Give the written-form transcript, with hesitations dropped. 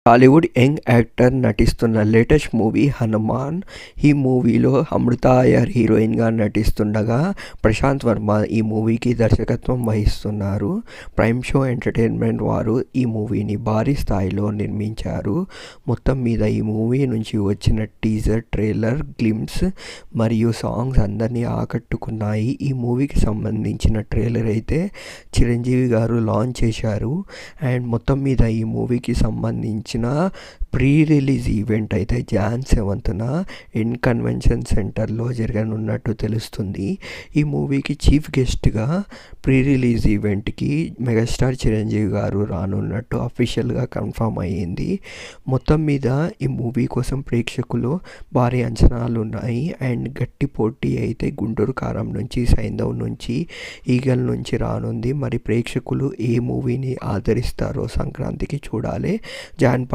Tollywood young actor నటిస్తున్న latest movie 'Hanuman'. ఈ మూవీలో అమృత అయ్యర్ హీరోయిన్గా నటిస్తుండగా ప్రశాంత్ వర్మ ఈ మూవీకి దర్శకత్వం వహిస్తున్నారు. ప్రైమ్ షో ఎంటర్టైన్మెంట్ వారు ఈ మూవీని భారీ స్థాయిలో నిర్మించారు. మొత్తం మీద ఈ మూవీ నుంచి వచ్చిన టీజర్, ట్రైలర్, గ్లింప్స్ మరియు సాంగ్స్ అందరినీ ఆకట్టుకున్నాయి. ఈ మూవీకి సంబంధించిన ట్రైలర్ అయితే చిరంజీవి గారు లాంచ్ చేశారు. అండ్ మొత్తం మీద ఈ మూవీకి సంబంధించిన ప్రీ రిలీజ్ ఈవెంట్ అయితే Jan 7th ఇన్ కన్వెన్షన్ సెంటర్లో జరగనున్నట్టు తెలుస్తుంది. ఈ మూవీకి చీఫ్ గెస్ట్గా ప్రీ రిలీజ్ ఈవెంట్కి మెగాస్టార్ చిరంజీవి గారు రానున్నట్టు అఫీషియల్గా కన్ఫర్మ్ అయ్యింది. మొత్తం మీద ఈ మూవీ కోసం ప్రేక్షకులు భారీ అంచనాలు ఉన్నాయి. అండ్ గట్టి పోటీ అయితే గుంటూరు కారం నుంచి, సైంధవ్ నుంచి, ఈగల్ నుంచి రానుంది. మరి ప్రేక్షకులు ఏ మూవీని ఆదరిస్తారో సంక్రాంతికి చూడాలి. Jan